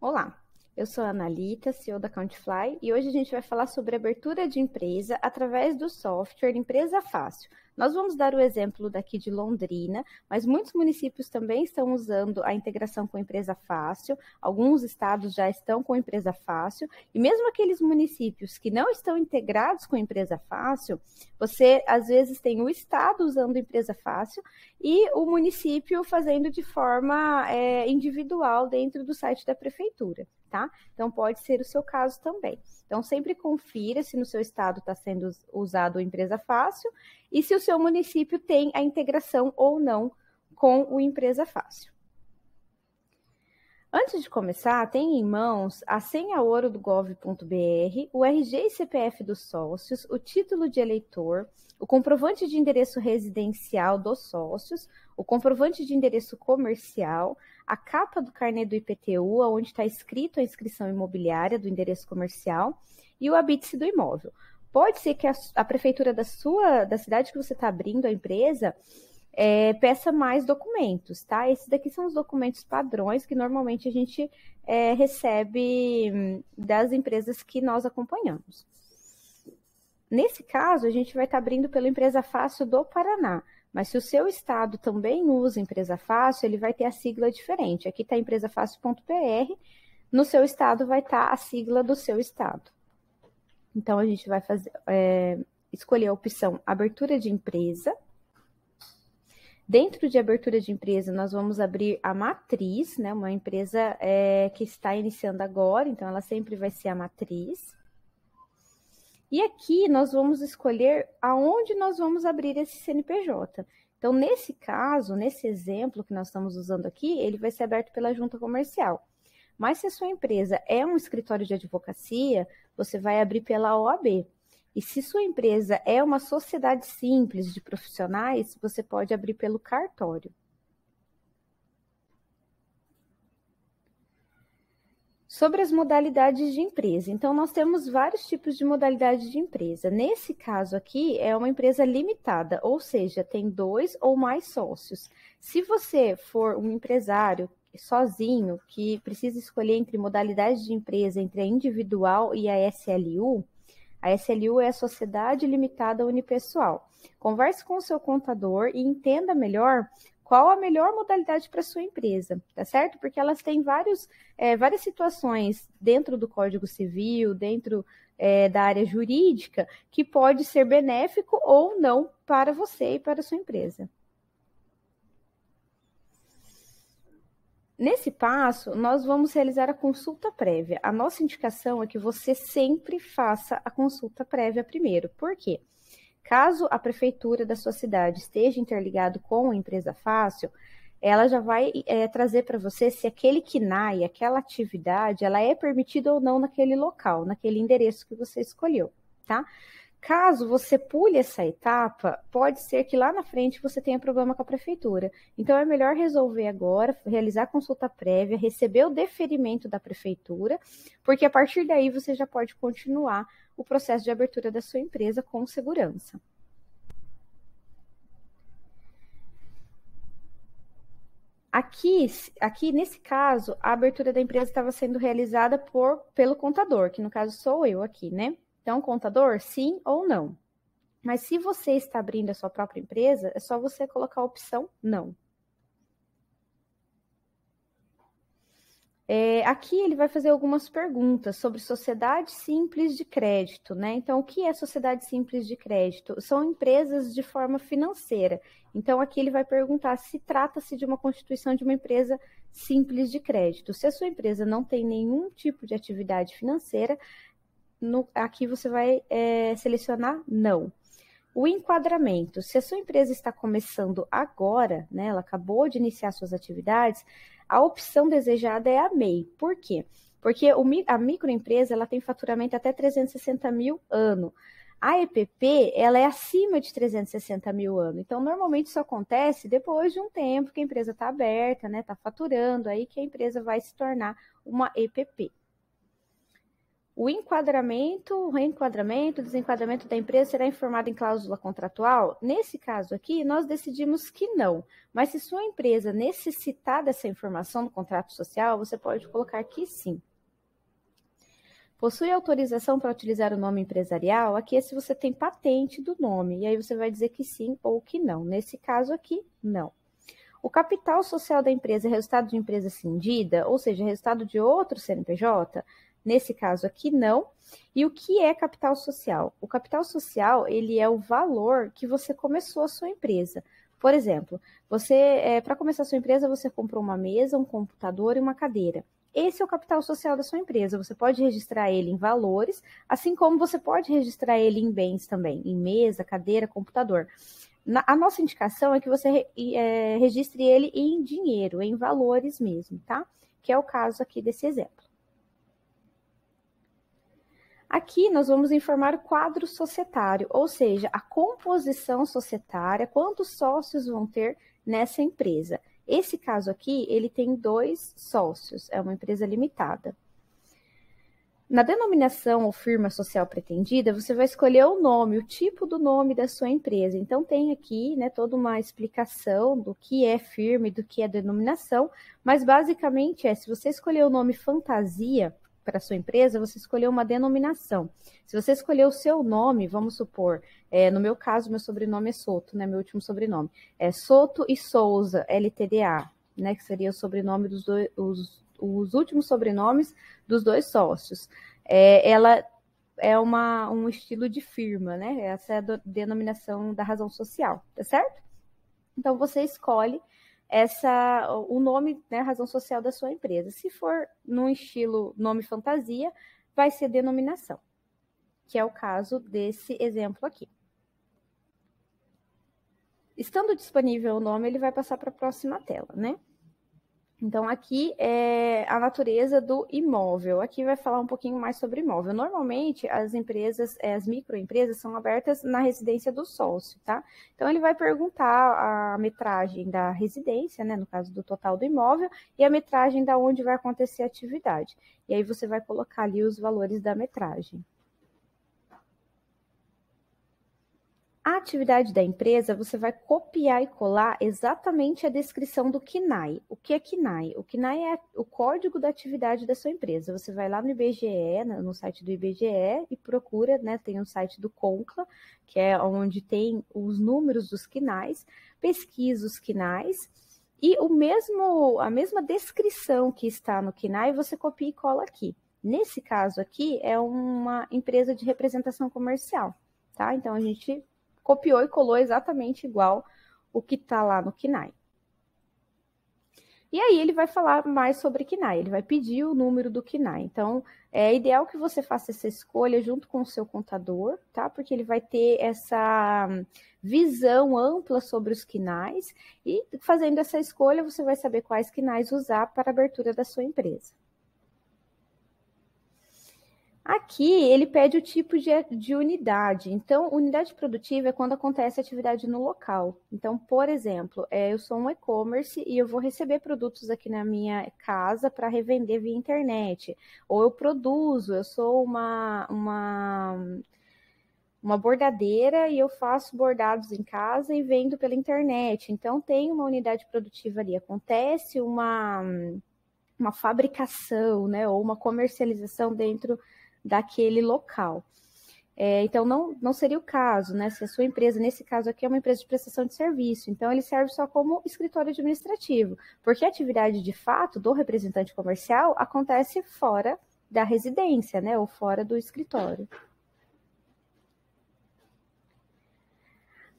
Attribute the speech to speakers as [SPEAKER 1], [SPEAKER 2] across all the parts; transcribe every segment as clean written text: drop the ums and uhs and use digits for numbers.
[SPEAKER 1] Olá, eu sou a Analita, CEO da Countfly, e hoje a gente vai falar sobre abertura de empresa através do software Empresa Fácil. Nós vamos dar o exemplo daqui de Londrina, mas muitos municípios também estão usando a integração com Empresa Fácil, alguns estados já estão com Empresa Fácil, e mesmo aqueles municípios que não estão integrados com Empresa Fácil, você às vezes tem o estado usando Empresa Fácil e o município fazendo de forma individual dentro do site da prefeitura, tá? Então pode ser o seu caso também. Então sempre confira se no seu estado está sendo usado a Empresa Fácil e se o seu município tem a integração ou não com o Empresa Fácil. Antes de começar, tenha em mãos a senha ouro do gov.br, o RG e CPF dos sócios, o título de eleitor, o comprovante de endereço residencial dos sócios, o comprovante de endereço comercial, a capa do carnê do IPTU, onde está escrito a inscrição imobiliária do endereço comercial e o habite-se do imóvel. Pode ser que a prefeitura da cidade que você está abrindo a empresa peça mais documentos, tá? Esses daqui são os documentos padrões que normalmente a gente recebe das empresas que nós acompanhamos. Nesse caso, a gente vai estar abrindo pela Empresa Fácil do Paraná, mas se o seu estado também usa Empresa Fácil, ele vai ter a sigla diferente. Aqui está empresafácil.br, no seu estado vai estar a sigla do seu estado. Então, a gente vai escolher a opção Abertura de Empresa. Dentro de abertura de empresa, nós vamos abrir a matriz, né? Uma empresa que está iniciando agora, então ela sempre vai ser a matriz. E aqui nós vamos escolher aonde nós vamos abrir esse CNPJ. Então, nesse caso, nesse exemplo que nós estamos usando aqui, ele vai ser aberto pela junta comercial. Mas se a sua empresa é um escritório de advocacia, você vai abrir pela OAB. E se sua empresa é uma sociedade simples de profissionais, você pode abrir pelo cartório. Sobre as modalidades de empresa. Então, nós temos vários tipos de modalidade de empresa. Nesse caso aqui, é uma empresa limitada, ou seja, tem 2 ou mais sócios. Se você for um empresário sozinho, que precisa escolher entre modalidades de empresa, entre a individual e a SLU é a Sociedade Limitada Unipessoal. Converse com o seu contador e entenda melhor qual a melhor modalidade para a sua empresa, tá certo? Porque elas têm várias situações dentro do Código Civil, dentro da área jurídica, que pode ser benéfico ou não para você e para a sua empresa. Nesse passo, nós vamos realizar a consulta prévia. A nossa indicação é que você sempre faça a consulta prévia primeiro. Por quê? Caso a prefeitura da sua cidade esteja interligado com a Empresa Fácil, ela já vai trazer para você se aquele KNAI, aquela atividade, ela é permitida ou não naquele local, naquele endereço que você escolheu, tá? Caso você pule essa etapa, pode ser que lá na frente você tenha problema com a prefeitura. Então, é melhor resolver agora, realizar a consulta prévia, receber o deferimento da prefeitura, porque a partir daí você já pode continuar o processo de abertura da sua empresa com segurança. Aqui, nesse caso, a abertura da empresa estava sendo realizada pelo contador, que no caso sou eu aqui, né? Então, contador, sim ou não. Mas se você está abrindo a sua própria empresa, é só você colocar a opção não. Aqui ele vai fazer algumas perguntas sobre sociedade simples de crédito, né? Então, o que é sociedade simples de crédito? São empresas de forma financeira. Então, aqui ele vai perguntar se trata-se de uma constituição de uma empresa simples de crédito. Se a sua empresa não tem nenhum tipo de atividade financeira, aqui você vai selecionar não. O enquadramento, se a sua empresa está começando agora, né, ela acabou de iniciar suas atividades, a opção desejada é a MEI. Por quê? Porque a microempresa ela tem faturamento até 360 mil ano. A EPP, ela é acima de 360 mil ano. Então, normalmente isso acontece depois de um tempo que a empresa está aberta, né, está faturando, aí que a empresa vai se tornar uma EPP. O reenquadramento, desenquadramento da empresa será informado em cláusula contratual? Nesse caso aqui, nós decidimos que não. Mas se sua empresa necessitar dessa informação no contrato social, você pode colocar que sim. Possui autorização para utilizar o nome empresarial? Aqui é se você tem patente do nome, e aí você vai dizer que sim ou que não. Nesse caso aqui, não. O capital social da empresa é resultado de empresa cindida, ou seja, resultado de outro CNPJ? Nesse caso aqui, não. E o que é capital social? O capital social, ele é o valor que você começou a sua empresa. Por exemplo, para começar a sua empresa, você comprou uma mesa, um computador e uma cadeira. Esse é o capital social da sua empresa. Você pode registrar ele em valores, assim como você pode registrar ele em bens também, em mesa, cadeira, computador. A nossa indicação é que você registre ele em dinheiro, em valores mesmo, tá? Que é o caso aqui desse exemplo. Aqui nós vamos informar o quadro societário, ou seja, a composição societária, quantos sócios vão ter nessa empresa. Esse caso aqui, ele tem 2 sócios, é uma empresa limitada. Na denominação ou firma social pretendida, você vai escolher o nome, o tipo do nome da sua empresa. Então, tem aqui, né, toda uma explicação do que é firma e do que é denominação, mas basicamente se você escolher o nome fantasia para a sua empresa, você escolheu uma denominação. Se você escolher o seu nome, vamos supor, no meu caso, meu sobrenome é Soto, né, meu último sobrenome, é Soto e Souza, LTDA, né, que seria o sobrenome dos dois, os últimos sobrenomes dos 2 sócios. Ela é um estilo de firma, né? Essa é a denominação da razão social, tá certo? Então, você escolhe o nome, né, razão social da sua empresa. Se for no estilo nome fantasia, vai ser denominação, que é o caso desse exemplo aqui. Estando disponível o nome, ele vai passar para a próxima tela, né? Então, aqui é a natureza do imóvel. Aqui vai falar um pouquinho mais sobre imóvel. Normalmente, as empresas, as microempresas são abertas na residência do sócio, tá? Então, ele vai perguntar a metragem da residência, né? No caso do total do imóvel, e a metragem da onde vai acontecer a atividade. E aí, você vai colocar ali os valores da metragem. A atividade da empresa, você vai copiar e colar exatamente a descrição do KNAI. O que é KNAI? O KNAI é o código da atividade da sua empresa. Você vai lá no IBGE, no site do IBGE, e procura, né? Tem o site do CONCLA, que é onde tem os números dos KNAIs, pesquisa os KNAIs, e a mesma descrição que está no KNAI, você copia e cola aqui. Nesse caso aqui, é uma empresa de representação comercial, tá? Então, a gente copiou e colou exatamente igual o que está lá no KNAI. E aí ele vai falar mais sobre KNAI, ele vai pedir o número do KNAI. Então, é ideal que você faça essa escolha junto com o seu contador, tá? Porque ele vai ter essa visão ampla sobre os KNAIs e fazendo essa escolha, você vai saber quais KNAIs usar para a abertura da sua empresa. Aqui, ele pede o tipo de unidade. Então, unidade produtiva é quando acontece a atividade no local. Então, por exemplo, eu sou um e-commerce e eu vou receber produtos aqui na minha casa para revender via internet. Ou eu produzo, eu sou uma bordadeira e eu faço bordados em casa e vendo pela internet. Então, tem uma unidade produtiva ali. Acontece uma fabricação, né, ou uma comercialização dentro daquele local. Então, não seria o caso, né? Se a sua empresa, nesse caso aqui, é uma empresa de prestação de serviço, então ele serve só como escritório administrativo, porque a atividade de fato do representante comercial acontece fora da residência, né? Ou fora do escritório.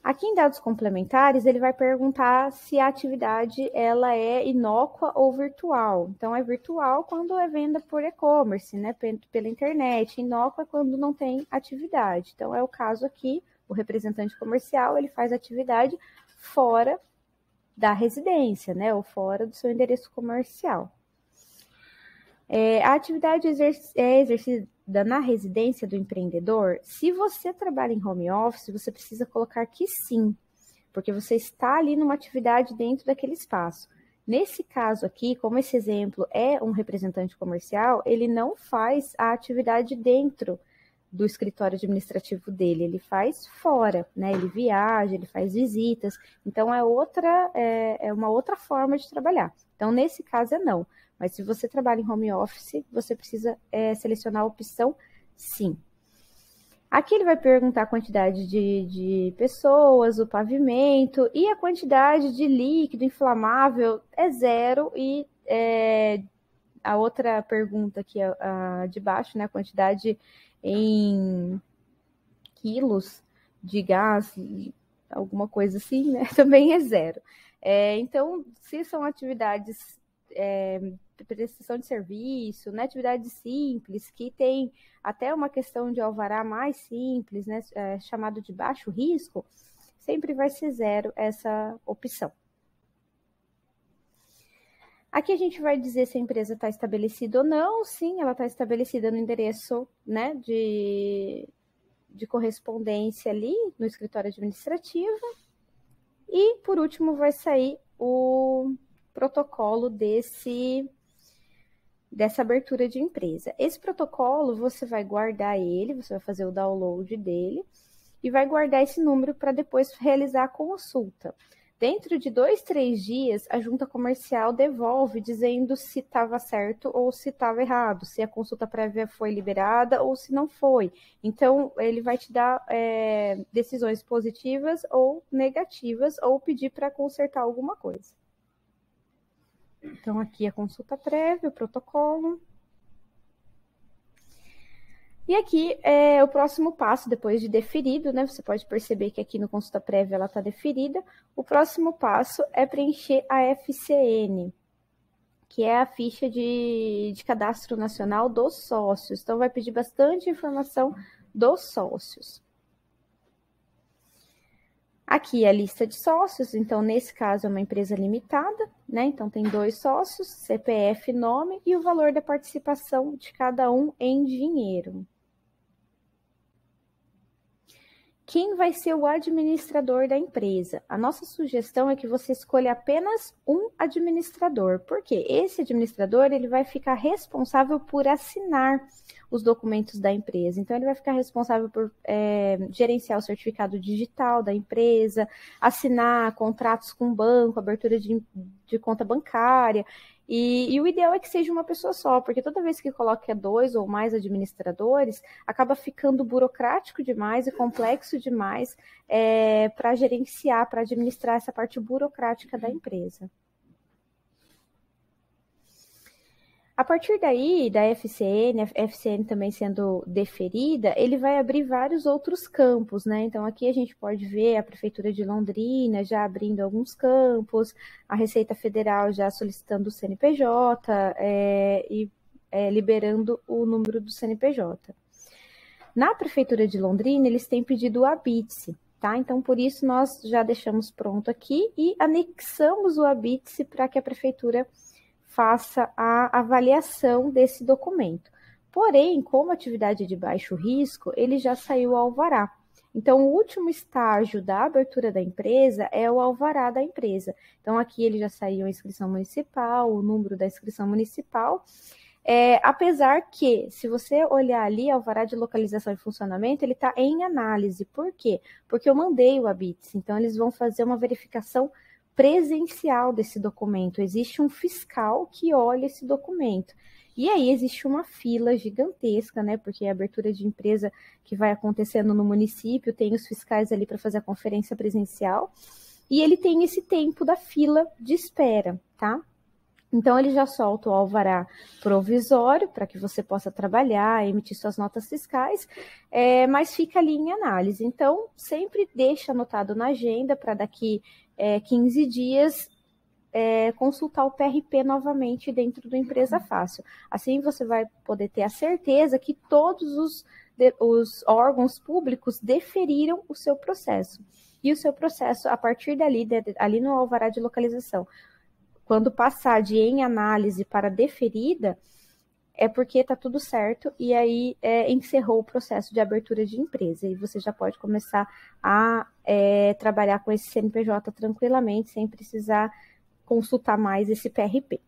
[SPEAKER 1] Aqui em dados complementares, ele vai perguntar se a atividade ela é inócua ou virtual. Então, é virtual quando é venda por e-commerce, né, pela internet. Inócua é quando não tem atividade. Então, é o caso aqui, o representante comercial, ele faz atividade fora da residência, né, ou fora do seu endereço comercial. A atividade é exercida na residência do empreendedor. Se você trabalha em home office, você precisa colocar que sim, porque você está ali numa atividade dentro daquele espaço. Nesse caso aqui, como esse exemplo é um representante comercial, ele não faz a atividade dentro do escritório administrativo dele, ele faz fora, né? Ele viaja, ele faz visitas, então é uma outra forma de trabalhar. Então, nesse caso, não. Mas se você trabalha em home office, você precisa selecionar a opção sim. Aqui ele vai perguntar a quantidade de pessoas, o pavimento e a quantidade de líquido inflamável é 0 e a outra pergunta aqui de baixo, né, a quantidade em quilos de gás, alguma coisa assim, né, também é 0. Então, se são atividades prestação de serviço, né, atividades simples, que tem até uma questão de alvará mais simples, né, chamado de baixo risco, sempre vai ser 0 essa opção. Aqui a gente vai dizer se a empresa está estabelecida ou não. Sim, ela está estabelecida no endereço, né, de correspondência ali no escritório administrativo. E, por último, vai sair o protocolo dessa abertura de empresa. Esse protocolo, você vai guardar ele, você vai fazer o download dele e vai guardar esse número para depois realizar a consulta. Dentro de 2, 3 dias, a junta comercial devolve dizendo se estava certo ou se estava errado, se a consulta prévia foi liberada ou se não foi. Então, ele vai te dar decisões positivas ou negativas ou pedir para consertar alguma coisa. Então, aqui a consulta prévia, o protocolo. E aqui é o próximo passo, depois de deferido, né? Você pode perceber que aqui no consulta prévia ela está deferida. O próximo passo é preencher a FCN, que é a ficha de cadastro nacional dos sócios. Então, vai pedir bastante informação dos sócios. Aqui é a lista de sócios, então, nesse caso, é uma empresa limitada, né? Então, tem 2 sócios, CPF, nome e o valor da participação de cada um em dinheiro. Quem vai ser o administrador da empresa? A nossa sugestão é que você escolha apenas um administrador, porque esse administrador ele vai ficar responsável por assinar os documentos da empresa. Então, ele vai ficar responsável por gerenciar o certificado digital da empresa, assinar contratos com o banco, abertura de conta bancária. E o ideal é que seja uma pessoa só, porque toda vez que coloca 2 ou mais administradores, acaba ficando burocrático demais e complexo demais para gerenciar, para administrar essa parte burocrática da empresa. A partir daí, da FCN, a FCN também sendo deferida, ele vai abrir vários outros campos, né? Então, aqui a gente pode ver a Prefeitura de Londrina já abrindo alguns campos, a Receita Federal já solicitando o CNPJ e liberando o número do CNPJ. Na Prefeitura de Londrina, eles têm pedido o ABITSE, tá? Então, por isso, nós já deixamos pronto aqui e anexamos o ABITSE para que a Prefeitura faça a avaliação desse documento. Porém, como atividade de baixo risco, ele já saiu o alvará. Então, o último estágio da abertura da empresa é o alvará da empresa. Então, aqui ele já saiu a inscrição municipal, o número da inscrição municipal. Apesar que, se você olhar ali, alvará de localização e funcionamento, ele está em análise. Por quê? Porque eu mandei o ABITSE. Então, eles vão fazer uma verificação presencial desse documento. Existe um fiscal que olha esse documento. E aí existe uma fila gigantesca, né? Porque a abertura de empresa que vai acontecendo no município, tem os fiscais ali para fazer a conferência presencial, e ele tem esse tempo da fila de espera, tá? Então, ele já solta o alvará provisório para que você possa trabalhar, emitir suas notas fiscais, mas fica ali em análise. Então, sempre deixa anotado na agenda para daqui 15 dias consultar o PRP novamente dentro do Empresa Fácil. Assim, você vai poder ter a certeza que todos os órgãos públicos deferiram o seu processo. E o seu processo, a partir dali, ali no alvará de localização, quando passar de em análise para deferida, é porque está tudo certo e aí encerrou o processo de abertura de empresa. E você já pode começar a trabalhar com esse CNPJ tranquilamente, sem precisar consultar mais esse PRP.